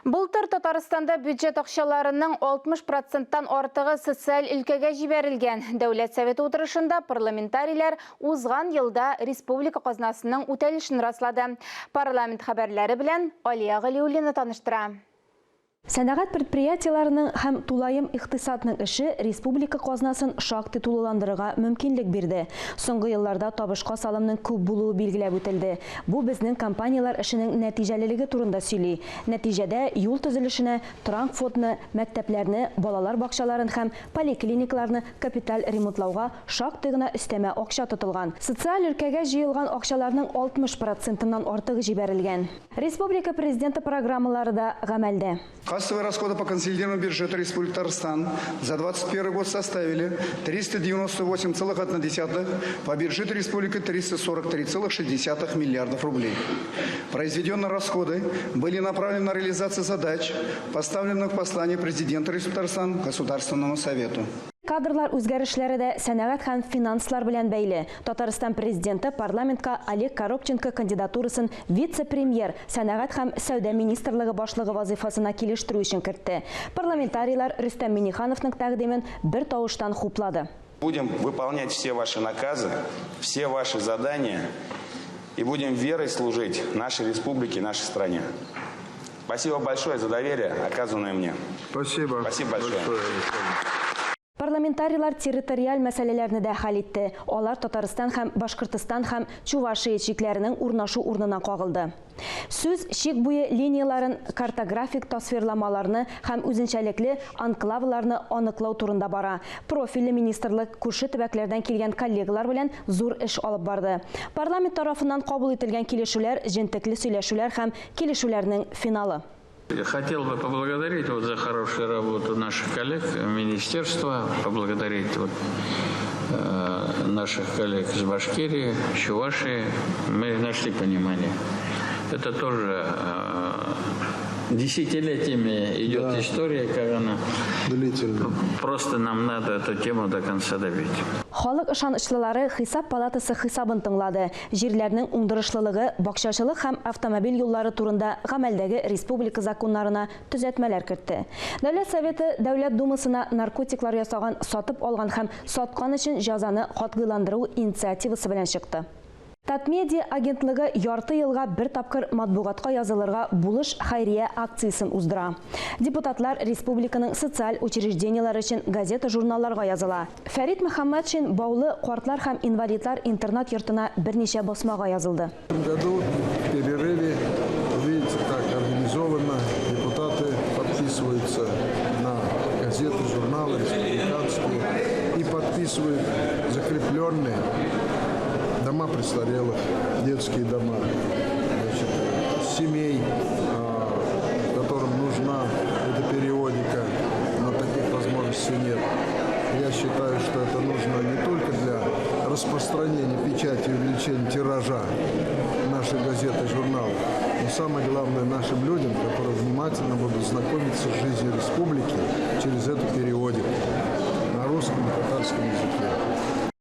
Былтыр Татарстанда бюджет акчаларының 60%-тан артыгы социаль өлкәгә җибәрелгән. Дәүләт советы утырышында парламентарийлар узган елда республика казнасының үтәлешен раслады. Парламент хәбәрләре белән Алия Галиуллина таныштыра. Сәнәгать предприятиеләренең һәм тулайым икътисадның эше республика казнасын шактый тулыландырырга мөмкинлек бирде. Соңгы елларда табышка салымның күп булуы билгеләп үтелде. Бу безнең компаниялар эшенең нәтиҗәлелеге турында сөйли. Нәтиҗәдә юл төзелешенә, транспортны, мәктәпләрне, балалар бакчаларын һәм поликлиникаларны капиталь ремонтлауга шактый гына өстәмә акча тотылган. Социаль өлкәгә җыелган акчаларның 60%-нан артыгы җибәрелгән. Республика президенты программалары да гамәлдә. Кассовые расходы по консолидированному бюджету Республики Татарстан за 2021 год составили 398,1, по бюджету Республики 343,6 миллиардов рублей. Произведенные расходы были направлены на реализацию задач, поставленных в послании президента Республики Татарстан Государственному совету. Кадрлар үзгәрешләре дә сәнәгать һәм финанслар белән бәйле. Татарстан президенты парламентка Олег Коробченко кандидатурасын вице-премьер, сәнәгать һәм сәүдә министрлыгы башлыгы вазифасына килештерү өчен кертте. Парламентарийлар Рөстәм Миңнехановның тәкъдимен бер тавыштан хуплады. Будем выполнять все ваши наказы, все ваши задания и будем верой служить нашей республике, нашей стране. Спасибо большое за доверие, оказанное мне. Спасибо. Спасибо большое. Парламентарийлар территориаль мәсьәләләрне дә хәл итте. Алар Татарстан һәм Башкортстан һәм Чувашия чикләренең урнашу урнына кагылды. Сүз чик буе линияларын, картографик тасвирламаларны һәм үзенчәлекле анклавларны аныклау турында бара. Профильле министрлык күрше төбәкләрдән килгән коллегалар белән зур эш алып барды. Парламент тарафыннан кабул ителгән килешүләр, җентекле сөйләшүләр һәм килешүләрнең финалы. Я хотел бы поблагодарить за хорошую работу наших коллег министерства, поблагодарить наших коллег из Башкирии, Чувашии. Мы нашли понимание. Это тоже десятилетиями идет история, как она. Длительно. Просто нам надо эту тему до конца добить. Халык ышанычлылары хисап палатасы хисабын тыңлады. Җирләрнең уңдырышлылыгы, бакчачылык һәм автомобиль юллары турында гамәлдәге республика законнарына төзәтмәләр кертте. Дәүләт советы Дәүләт думасына наркотиклар ясаган, сатып алган һәм саткан өчен җәзаны катгыйландыру инициативасы белән чыкты. Татмедиа агентлыгы ярты елга бер тапкыр матбугатка язылырга булыш хәйрия акциясын уздыра. Депутатлар республиканың социаль учреждениялары өчен газета-журналларга языла. Фәрит Мөхәммәтшин баулы картлар һәм инвалидлар интернат йортына берничә басмага язылды. В году в перерыве, видите, как организованно депутаты подписываются на газеты, журналы республиканские и подписывают закрепленные дома престарелых, детские дома, значит, семей, которым нужна эта периодика, но таких возможностей нет. Я считаю, что это нужно не только для распространения печати и увеличения тиража наших газет и журналов, но самое главное нашим людям, которые внимательно будут знакомиться с жизнью республики через эту периодику на русском и татарском языке.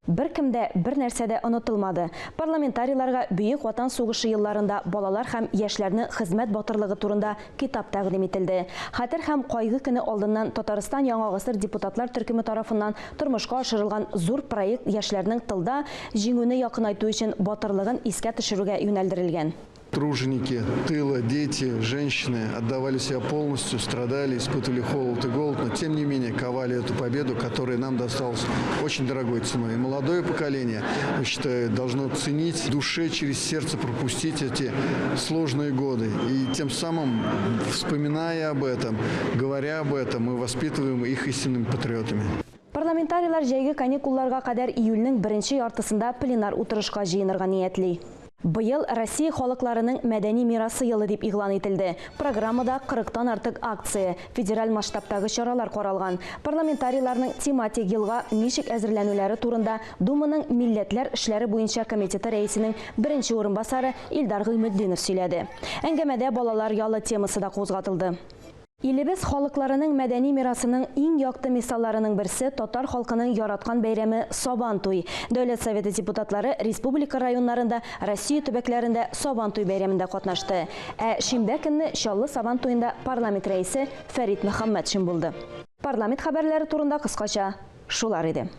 Бер кемдә бер нәрсәдә онытылмады. Парламентарийларга Бөек Ватан сугышы елларында балалар һәм яшьләрне хезмәт батырлыгы турында китап тәкъдим ителде. Хәтер һәм кайгы көне алдыннан Татарстан Яңа гасыр депутатлар төркеме тарафыннан тормышка ашырылган зур проект яшьләрнең тылда җиңүне якынайту өчен батырлыгын искә төшерүгә юнәлдерелгән. Труженики тыла, дети, женщины отдавали себя полностью, страдали, испытывали холод и голод, но тем не менее ковали эту победу, которая нам досталась очень дорогой ценой. И молодое поколение, я считаю, должно ценить в душе, через сердце пропустить эти сложные годы. И тем самым, вспоминая об этом, говоря об этом, мы воспитываем их истинными патриотами. Парламентарийлар җәйге каникулларга кадәр июльнең беренче яртысында пленар утырышка җыенырга ниятли. Быел Россия халыкларының мәдәни мирасы елы дип игълан ителде. Программада 40-тан артык акция, федераль масштабтагы чаралар каралган. Парламентарийларның тематик елга ничек әзерләнүләре турында Думаның милләтләр эшләре буенча комитеты рәисенең беренче урынбасары Илдар Гыйметдинов сөйләде. Әңгәмәдә балалар ялы темасы да кузгатылды. Илебез халыкларының мәдәни мирасының иң якты мисалларының берсе татар халкының яраткан бәйрәме Сабантуй. Дәүләт Советы депутатлары республика районнарында, Россия төбәкләрендә Сабантуй бәйрәмендә катнашты. Ә шимбә көнне Чаллы Сабантуенда парламент рәисе Фәрит Мөхәммәтшин булды. Парламент хәбәрләре турында кыскача шулар иде.